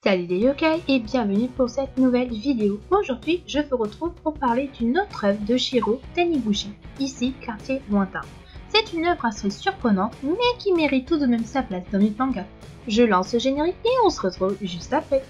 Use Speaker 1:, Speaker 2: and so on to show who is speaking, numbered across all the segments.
Speaker 1: Salut les yokai et bienvenue pour cette nouvelle vidéo. Aujourd'hui, je vous retrouve pour parler d'une autre œuvre de Shiro Taniguchi, ici Quartier Lointain. C'est une œuvre assez surprenante, mais qui mérite tout de même sa place dans le manga. Je lance le générique et on se retrouve juste après.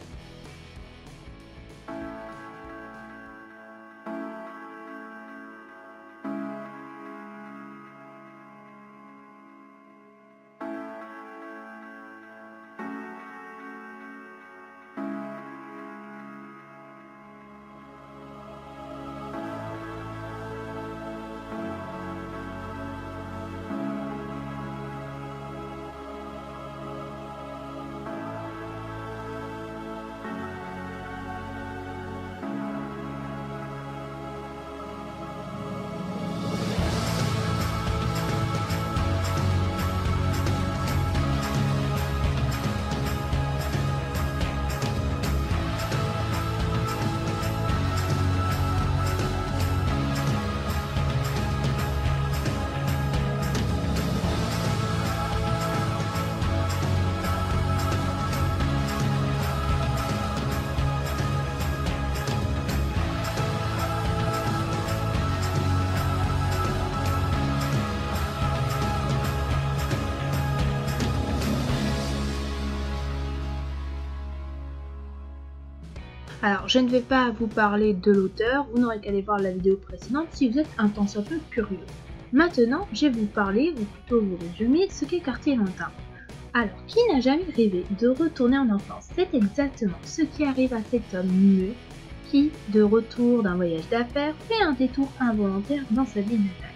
Speaker 1: Alors, je ne vais pas vous parler de l'auteur, vous n'aurez qu'à aller voir la vidéo précédente si vous êtes un tant soit peu curieux. Maintenant, je vais vous parler, ou plutôt vous résumer, ce qu'est Quartier Lointain. Alors, qui n'a jamais rêvé de retourner en enfance? C'est exactement ce qui arrive à cet homme muet qui, de retour d'un voyage d'affaires, fait un détour involontaire dans sa ville natale.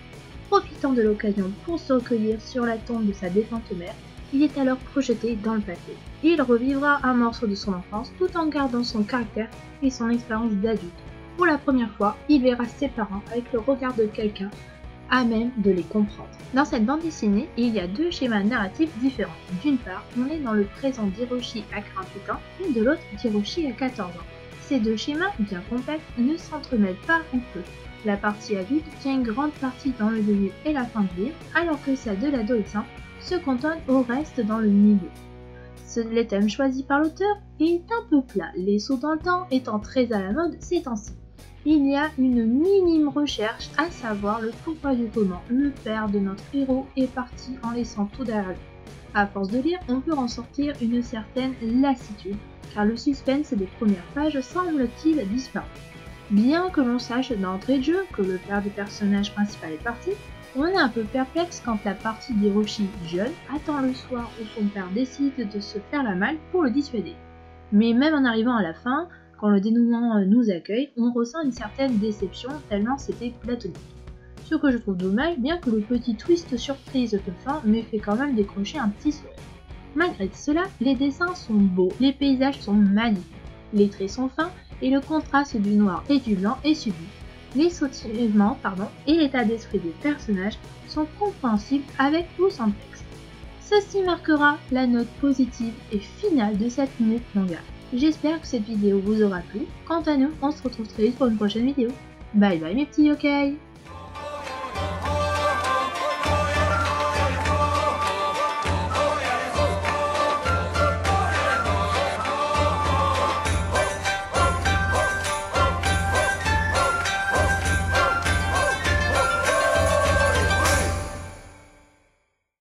Speaker 1: Profitant de l'occasion pour se recueillir sur la tombe de sa défunte mère, il est alors projeté dans le passé. Il revivra un morceau de son enfance tout en gardant son caractère et son expérience d'adulte. Pour la première fois, il verra ses parents avec le regard de quelqu'un à même de les comprendre. Dans cette bande dessinée, il y a deux schémas narratifs différents. D'une part, on est dans le présent d'Hiroshi à 48 ans et de l'autre d'Hiroshi à 14 ans. Ces deux schémas, bien complexes, ne s'entremêlent pas ou peu. La partie adulte tient une grande partie dans le début et la fin du livre, alors que celle de l'adolescent se cantonne au reste dans le milieu. Les thèmes choisis par l'auteur est un peu plat, les sauts dans le temps étant très à la mode ces temps-ci. Il y a une minime recherche, à savoir le pourquoi du comment le père de notre héros est parti en laissant tout derrière lui. À force de lire, on peut en sortir une certaine lassitude, car le suspense des premières pages semble-t-il disparu. Bien que l'on sache d'entrée de jeu que le père du personnage principal est parti, on est un peu perplexe quand la partie d'Hiroshi jeune attend le soir où son père décide de se faire la malle pour le dissuader. Mais même en arrivant à la fin, quand le dénouement nous accueille, on ressent une certaine déception tellement c'était platonique. Ce que je trouve dommage, bien que le petit twist surprise de fin m'ait fait quand même décrocher un petit sourire. Malgré cela, les dessins sont beaux, les paysages sont magnifiques, les traits sont fins et le contraste du noir et du blanc est sublime. Les sautillements et l'état d'esprit des personnages sont compréhensibles avec ou sans texte. Ceci marquera la note positive et finale de cette minute manga. J'espère que cette vidéo vous aura plu. Quant à nous, on se retrouve très vite pour une prochaine vidéo. Bye bye mes petits yokai!